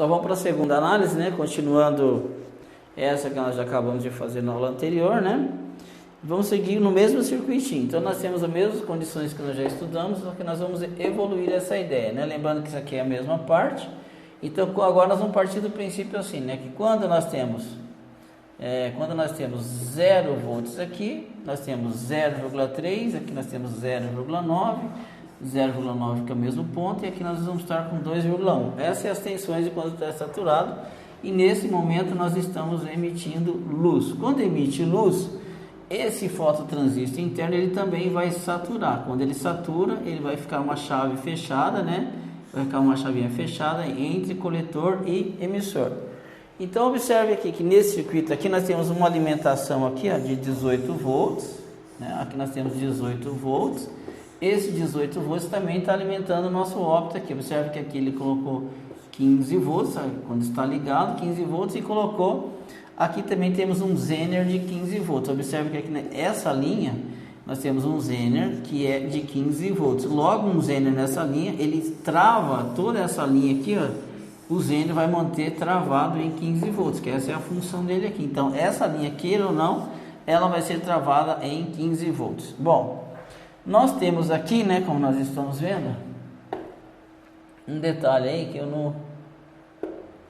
Só vamos para a segunda análise, né? Continuando essa que nós já acabamos de fazer na aula anterior, né? Vamos seguir no mesmo circuitinho. Então nós temos as mesmas condições que nós já estudamos, só que nós vamos evoluir essa ideia, né? Lembrando que isso aqui é a mesma parte. Então agora nós vamos partir do princípio assim, né? Que quando nós temos 0 volts aqui, nós temos 0,3, aqui nós temos 0,9, 0,9 que é o mesmo ponto, e aqui nós vamos estar com 2,1. Essas são as tensões de quando está saturado, e nesse momento nós estamos emitindo luz. Quando emite luz, esse fototransistor interno ele também vai saturar. Quando ele satura, ele vai ficar uma chave fechada, né? Vai ficar uma chavinha fechada entre coletor e emissor. Então observe aqui que nesse circuito aqui nós temos uma alimentação aqui, ó, de 18 volts, né? Aqui nós temos 18 volts. Esse 18 volts também está alimentando o nosso ópto aqui. Observe que aqui ele colocou 15 volts, sabe? Quando está ligado, 15 volts, e colocou aqui também temos um Zener de 15 volts. Observe que aqui nessa linha nós temos um Zener que é de 15 volts. Logo um Zener nessa linha, ele trava toda essa linha aqui, ó. O Zener vai manter travado em 15 volts, que essa é a função dele aqui. Então essa linha, queira ou não, ela vai ser travada em 15 volts. Bom, nós temos aqui, né, como nós estamos vendo, um detalhe aí que eu não...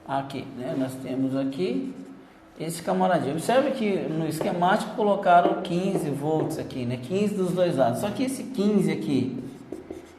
Aqui, né, nós temos aqui esse camaradinho. Observe que no esquemático colocaram 15 volts aqui, né, 15 dos dois lados. Só que esse 15 aqui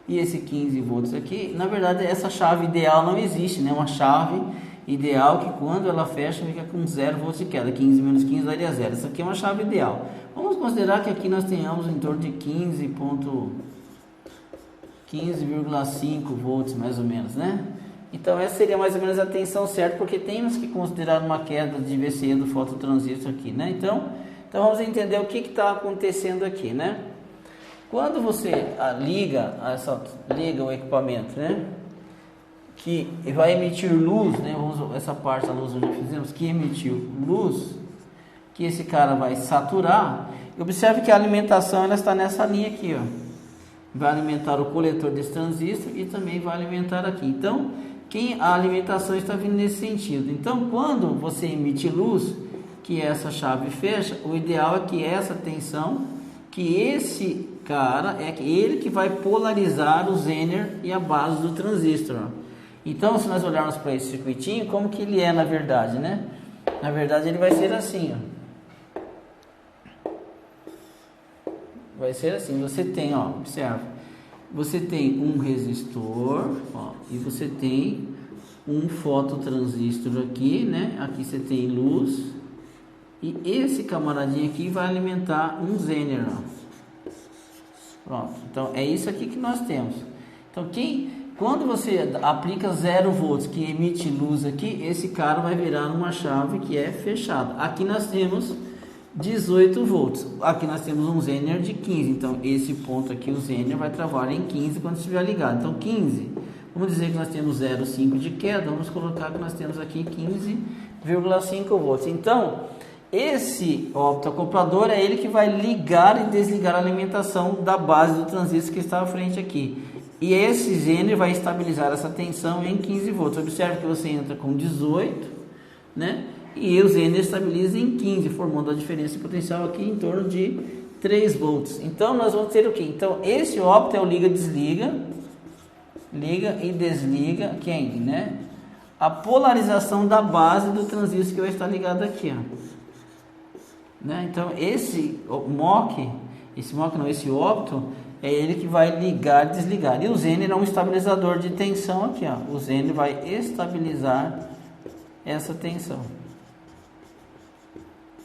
e esse 15 volts aqui, na verdade essa chave ideal não existe, né, uma chave ideal que quando ela fecha fica com 0 volts de queda, 15 menos 15 daria 0. Essa aqui é uma chave ideal. Vamos considerar que aqui nós tenhamos em torno de 15,5 volts mais ou menos, né? Então essa seria mais ou menos a tensão certa, porque temos que considerar uma queda de VCE do fototransistor aqui, né? Então vamos entender o que está acontecendo aqui, né? Quando você liga o equipamento, né, que vai emitir luz, né, essa parte da luz nós já fizemos, que emitiu luz, que esse cara vai saturar. Observe que a alimentação ela está nessa linha aqui, ó. Vai alimentar o coletor desse transistor e também vai alimentar aqui. Então, a alimentação está vindo nesse sentido. Então, quando você emite luz, que essa chave fecha, o ideal é que essa tensão, que esse cara é ele que vai polarizar o Zener e a base do transistor. Então, se nós olharmos para esse circuitinho, como que ele é na verdade, né? Na verdade, ele vai ser assim, ó. Vai ser assim, você tem, ó, observa, você tem um resistor, ó, e você tem um fototransistor aqui, né? Aqui você tem luz, e esse camaradinho aqui vai alimentar um Zener, ó. Pronto, então é isso aqui que nós temos. Então quando você aplica 0 volts que emite luz aqui, esse cara vai virar uma chave que é fechada. Aqui nós temos 18 volts, aqui nós temos um Zener de 15, então esse ponto aqui, o Zener vai travar em 15 quando estiver ligado. Então 15, vamos dizer que nós temos 0,5 de queda, vamos colocar que nós temos aqui 15,5 volts. Então esse optoacoplador é ele que vai ligar e desligar a alimentação da base do transistor que está à frente aqui. E esse Zener vai estabilizar essa tensão em 15 volts. Observe que você entra com 18, né? E o Zener estabiliza em 15, formando a diferença de potencial aqui em torno de 3 volts. Então nós vamos ter o que? Então esse opto é o liga-desliga, liga e desliga quem, né? A polarização da base do transistor que vai estar ligado aqui, ó. Né? Então esse opto é ele que vai ligar e desligar. E o Zener é um estabilizador de tensão aqui, ó. O Zener vai estabilizar essa tensão,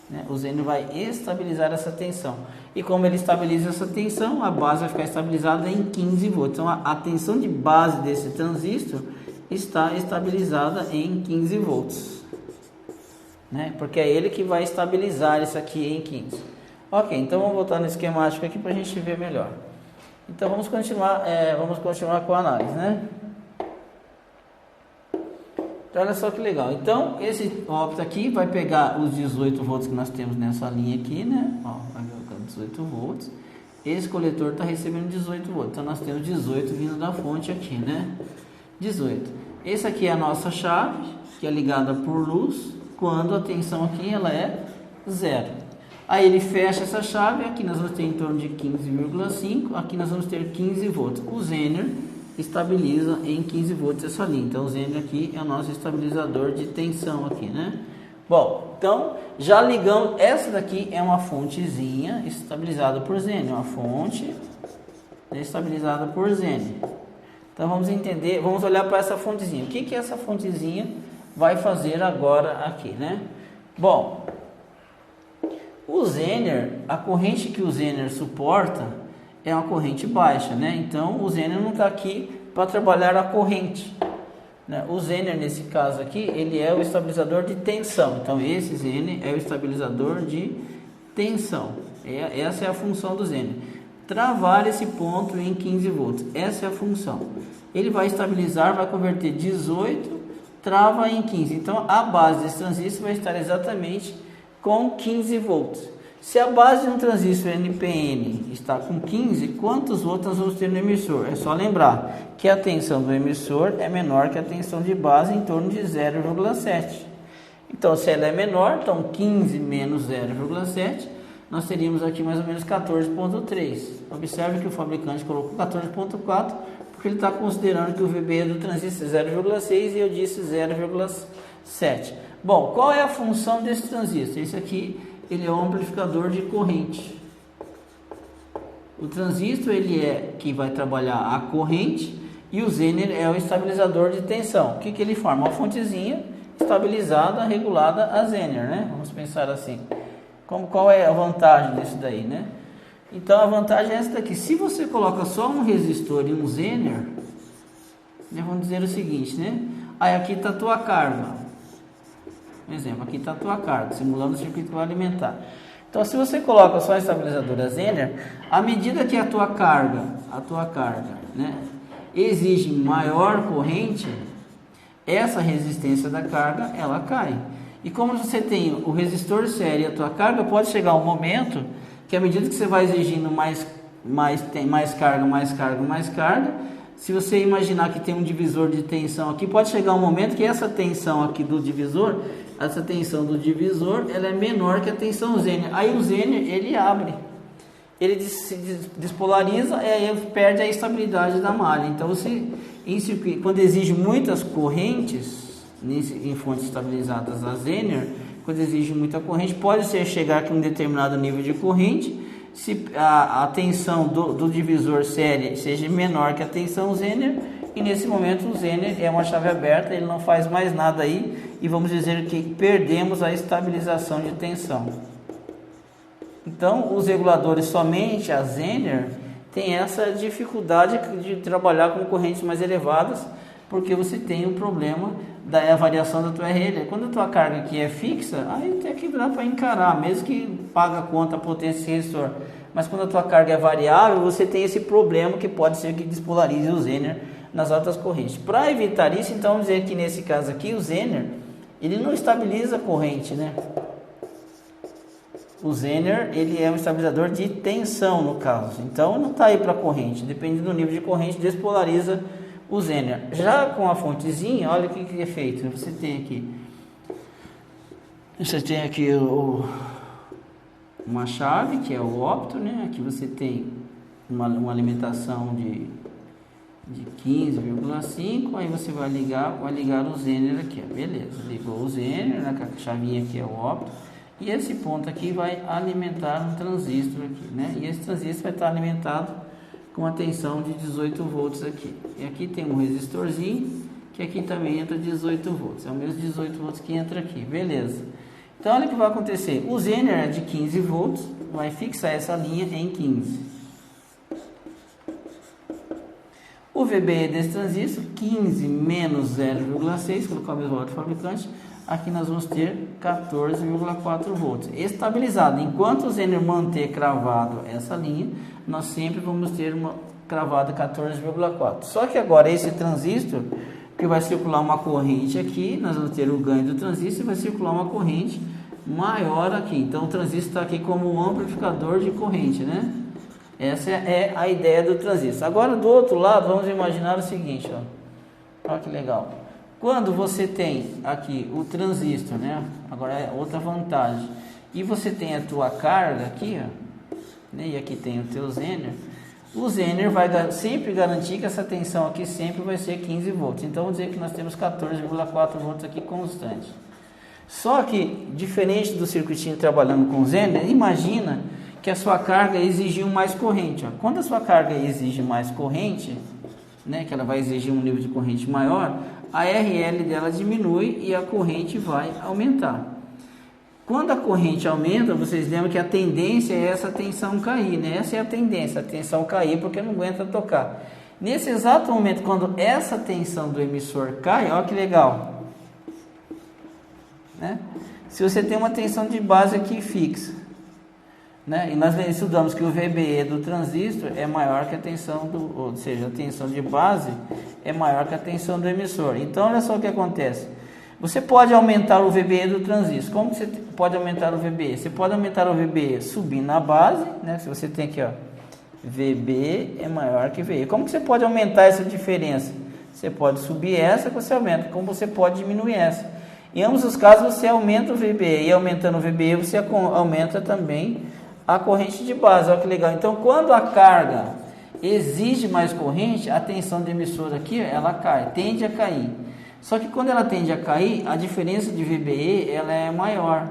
né? O Zener vai estabilizar essa tensão. E como ele estabiliza essa tensão, a base vai ficar estabilizada em 15 volts. Então a tensão de base desse transistor está estabilizada em 15 volts. Né? Porque é ele que vai estabilizar isso aqui em 15. Ok, então vamos voltar no esquemático aqui para a gente ver melhor. Então vamos continuar com a análise, né? Então olha só que legal. Então esse opto aqui vai pegar os 18 volts que nós temos nessa linha aqui, né? Ó, vai colocar 18 volts. Esse coletor está recebendo 18 volts. Então nós temos 18 vindo da fonte aqui, né? 18. Essa aqui é a nossa chave, que é ligada por luz, quando a tensão aqui ela é 0. Aí ele fecha essa chave, aqui nós vamos ter em torno de 15,5, aqui nós vamos ter 15 volts. O Zener estabiliza em 15 volts essa linha. Então o Zener aqui é o nosso estabilizador de tensão aqui, né? Bom, então já ligamos, essa daqui é uma fontezinha estabilizada por Zener, uma fonte estabilizada por Zener. Então vamos entender, vamos olhar para essa fontezinha. O que que essa fontezinha vai fazer agora aqui, né? Bom, o Zener, a corrente que o Zener suporta é uma corrente baixa, né? Então o Zener não está aqui para trabalhar a corrente, né? O Zener nesse caso aqui, ele é o estabilizador de tensão. Então esse Zener é o estabilizador de tensão. Essa é a função do Zener. Travar esse ponto em 15 volts. Essa é a função. Ele vai estabilizar, vai converter 18, trava em 15. Então a base desse transistor vai estar exatamente com 15 volts. Se a base de um transistor NPN está com 15, quantos volts nós vamos ter no emissor? É só lembrar que a tensão do emissor é menor que a tensão de base, em torno de 0,7. Então se ela é menor, então 15 menos 0,7, nós teríamos aqui mais ou menos 14,3. Observe que o fabricante colocou 14,4, porque ele está considerando que o VB do transistor é 0,6 e eu disse 0,7. Bom, qual é a função desse transistor? Esse aqui, ele é um amplificador de corrente. O transistor, ele é que vai trabalhar a corrente, e o Zener é o estabilizador de tensão. O que que ele forma? Uma fontezinha estabilizada, regulada a Zener, né? Vamos pensar assim. Qual é a vantagem disso daí, né? Então a vantagem é essa daqui. Se você coloca só um resistor e um Zener, vamos dizer o seguinte, né? Aí aqui está a tua carga. Por exemplo, aqui está a tua carga, simulando o circuito que vai alimentar. Então se você coloca só a estabilizadora Zener, à medida que a tua carga, né, exige maior corrente, essa resistência da carga, ela cai. E como você tem o resistor sério e a tua carga, pode chegar um momento que à medida que você vai exigindo mais carga, se você imaginar que tem um divisor de tensão aqui, pode chegar um momento que essa tensão aqui do divisor, ela é menor que a tensão Zener. Aí o Zener, ele abre, ele se despolariza e aí perde a estabilidade da malha. Então você, quando exige muitas correntes, em fontes estabilizadas a Zener, quando exige muita corrente, pode chegar aqui a um determinado nível de corrente, se a tensão do divisor série seja menor que a tensão Zener, e nesse momento o Zener é uma chave aberta, ele não faz mais nada aí, e vamos dizer que perdemos a estabilização de tensão. Então os reguladores somente a Zener tem essa dificuldade de trabalhar com correntes mais elevadas, porque você tem um problema da variação da tua RL. Quando a tua carga aqui é fixa, aí tem que dar para encarar, mesmo que paga a conta a potência desse resistor. Mas quando a tua carga é variável, você tem esse problema que pode ser que despolarize o Zener nas altas correntes. Para evitar isso, então vamos dizer que nesse caso aqui, o Zener, ele não estabiliza a corrente, né? O Zener, ele é um estabilizador de tensão no caso. Então não está aí para corrente, depende do nível de corrente, despolariza o Zener. Já com a fontezinha, olha o que é feito. Você tem aqui uma chave que é o opto, né? Aqui você tem uma alimentação de 15,5, aí você vai ligar o Zener aqui, ó. Beleza, ligou o Zener, né? A chavinha aqui é o opto, e esse ponto aqui vai alimentar um transistor aqui, né? E esse transistor vai estar alimentado com a tensão de 18 volts aqui. E aqui tem um resistorzinho, que aqui também entra 18 volts. É o mesmo 18 volts que entra aqui. Beleza. Então, olha o que vai acontecer. O Zener é de 15 volts, vai fixar essa linha em 15. O VB desse transistor, 15 menos 0,6, colocar o mesmo valor do fabricante, aqui nós vamos ter 14,4 volts. Estabilizado. Enquanto o Zener manter cravado essa linha, nós sempre vamos ter uma cravada 14,4. Só que agora esse transistor, que vai circular uma corrente aqui, nós vamos ter o ganho do transistor e vai circular uma corrente maior aqui. Então o transistor está aqui como um amplificador de corrente, né? Essa é a ideia do transistor. Agora do outro lado, vamos imaginar o seguinte, ó. Olha que legal. Quando você tem aqui o transistor, né? Agora é outra vantagem. E você tem a tua carga aqui, ó, né? E aqui tem o teu Zener. O Zener vai sempre garantir que essa tensão aqui sempre vai ser 15 volts. Então, vamos dizer que nós temos 14,4 volts aqui constante. Só que, diferente do circuitinho trabalhando com Zener, imagina que a sua carga exigiu mais corrente. Ó. Quando a sua carga exige mais corrente, né, que ela vai exigir um nível de corrente maior, a RL dela diminui e a corrente vai aumentar. Quando a corrente aumenta, vocês lembram que a tendência é essa tensão cair, né? Essa é a tendência, a tensão cair porque não aguenta tocar. Nesse exato momento, quando essa tensão do emissor cai, olha que legal, né? Se você tem uma tensão de base aqui fixa, né? E nós estudamos que o VBE do transistor é maior que a tensão ou seja, a tensão de base é maior que a tensão do emissor. Então, olha só o que acontece. Você pode aumentar o VBE do transistor. Como que você pode aumentar o VBE? Você pode aumentar o VBE subindo na base, né? Se você tem aqui, ó, VB é maior que VE. Como que você pode aumentar essa diferença? Você pode subir essa que você aumenta, como você pode diminuir essa. Em ambos os casos, você aumenta o VBE, e aumentando o VBE, você aumenta também a corrente de base. Olha que legal. Então, quando a carga exige mais corrente, a tensão do emissor aqui, ela cai, tende a cair. Só que quando ela tende a cair, a diferença de VBE ela é maior.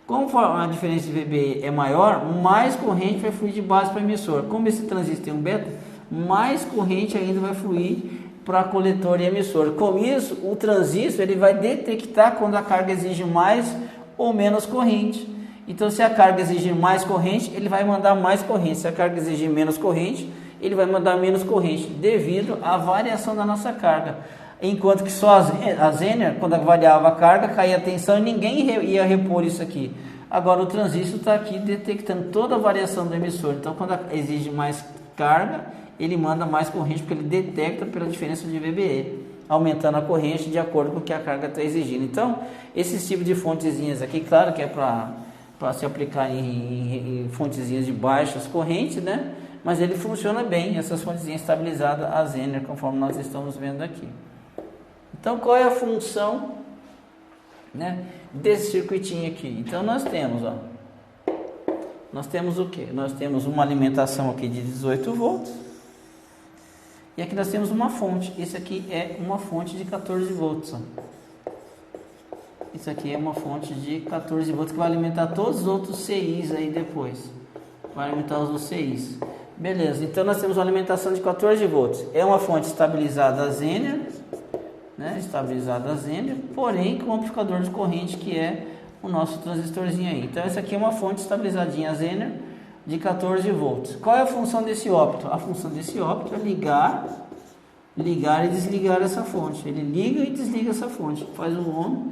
Como a diferença de VBE é maior, mais corrente vai fluir de base para o emissor. Como esse transistor tem um beta, mais corrente ainda vai fluir para coletor e emissor. Com isso, o transistor ele vai detectar quando a carga exige mais ou menos corrente. Então, se a carga exigir mais corrente, ele vai mandar mais corrente. Se a carga exigir menos corrente, ele vai mandar menos corrente, devido à variação da nossa carga. Enquanto que só a Zener, quando variava a carga, caía a tensão e ninguém ia repor isso aqui. Agora o transistor está aqui detectando toda a variação do emissor. Então, quando exige mais carga, ele manda mais corrente, porque ele detecta pela diferença de VBE, aumentando a corrente de acordo com o que a carga está exigindo. Então, esses tipos de fontezinhas aqui, claro que é para se aplicar em fontezinhas de baixas correntes, né? Mas ele funciona bem, essas fontezinhas estabilizadas, a Zener, conforme nós estamos vendo aqui. Então, qual é a função, né, desse circuitinho aqui? Então, nós temos, ó, nós temos o que? Nós temos uma alimentação aqui de 18 volts. E aqui nós temos uma fonte. Esse aqui é uma fonte de 14 volts. Ó. Isso aqui é uma fonte de 14 volts que vai alimentar todos os outros CIs aí depois. Vai alimentar os outros CIs. Beleza, então nós temos uma alimentação de 14 volts. É uma fonte estabilizada a Zener, né? Estabilizada a Zener, porém com um amplificador de corrente que é o nosso transistorzinho aí. Então essa aqui é uma fonte estabilizadinha a Zener de 14 volts. Qual é a função desse ópto? A função desse ópto é ligar e desligar essa fonte. Ele liga e desliga essa fonte, faz o on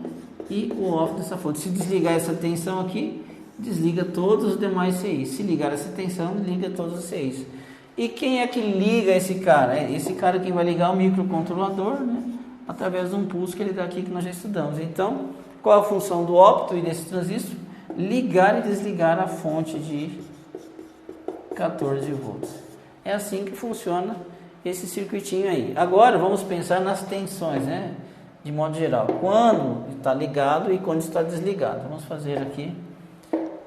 e o off dessa fonte. Se desligar essa tensão aqui, desliga todos os demais CIs. Se ligar essa tensão, liga todos os CIs. E quem é que liga esse cara? Esse cara que vai ligar o microcontrolador, né? Através de um pulso que ele dá aqui que nós já estudamos. Então, qual a função do ópto e desse transistor? Ligar e desligar a fonte de 14 volts. É assim que funciona esse circuitinho aí. Agora, vamos pensar nas tensões, né? De modo geral. Quando está ligado e quando está desligado. Vamos fazer aqui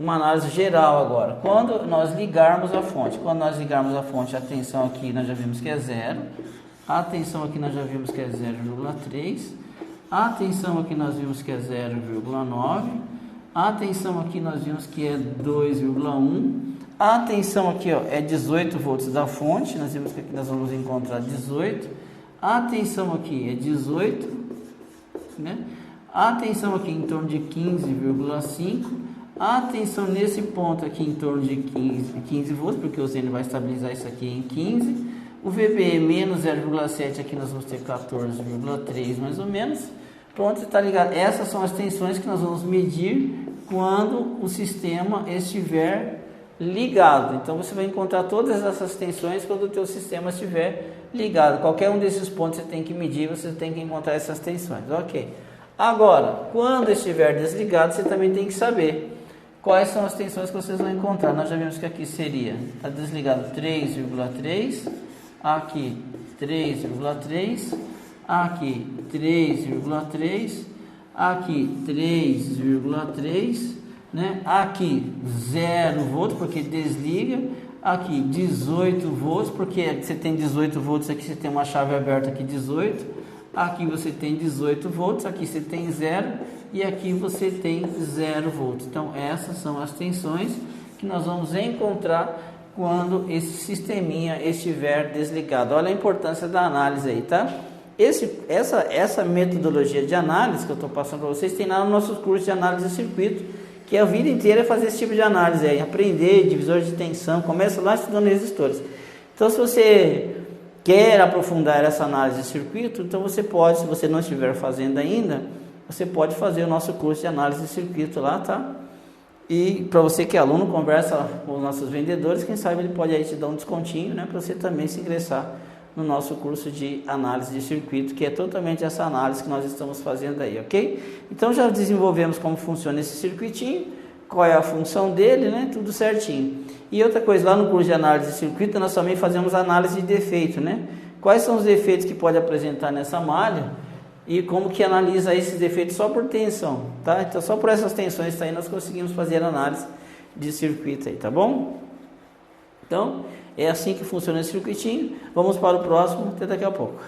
uma análise geral agora. Quando nós ligarmos a fonte. Quando nós ligarmos a fonte, a tensão aqui nós já vimos que é 0. A tensão aqui nós já vimos que é 0,3. A tensão aqui nós vimos que é 0,9. A tensão aqui nós vimos que é 2,1. A tensão aqui, ó, é 18 volts da fonte. Nós vimos que aqui nós vamos encontrar 18. A tensão aqui é 18, né? A tensão aqui em torno de 15,5. A tensão nesse ponto aqui em torno de 15 volts, porque o Zener vai estabilizar isso aqui em 15. O VBE menos 0,7, aqui nós vamos ter 14,3 mais ou menos. Pronto, está ligado. Essas são as tensões que nós vamos medir quando o sistema estiver ligado. Então você vai encontrar todas essas tensões quando o teu sistema estiver ligado. Qualquer um desses pontos você tem que medir, você tem que encontrar essas tensões. Ok. Agora, quando estiver desligado, você também tem que saber quais são as tensões que vocês vão encontrar. Nós já vimos que aqui seria, está desligado 3,3, aqui 3,3, aqui 3,3, aqui 3,3, né? Aqui 0 volts, porque desliga, aqui 18 volts, porque você tem 18 volts, aqui você tem uma chave aberta aqui 18, aqui você tem 18 volts, aqui você tem 0 e aqui você tem 0 volts. Então essas são as tensões que nós vamos encontrar quando esse sisteminha estiver desligado. Olha a importância da análise aí, tá? Essa metodologia de análise que eu estou passando para vocês tem lá no nosso curso de análise de circuito, que a vida inteira é fazer esse tipo de análise aí, aprender divisor de tensão, começa lá estudando resistores. Então se você quer aprofundar essa análise de circuito, então você pode, se você não estiver fazendo ainda, você pode fazer o nosso curso de análise de circuito lá, tá? E para você que é aluno, conversa com os nossos vendedores, quem sabe ele pode aí te dar um descontinho, né? Para você também se ingressar no nosso curso de análise de circuito, que é totalmente essa análise que nós estamos fazendo aí, ok? Então já desenvolvemos como funciona esse circuitinho, qual é a função dele, né? Tudo certinho. E outra coisa, lá no curso de análise de circuito, nós também fazemos análise de defeito, né? Quais são os defeitos que pode apresentar nessa malha e como que analisa esses defeitos só por tensão, tá? Então só por essas tensões aí nós conseguimos fazer a análise de circuito aí, tá bom? Então, é assim que funciona esse circuitinho. Vamos para o próximo, até daqui a pouco.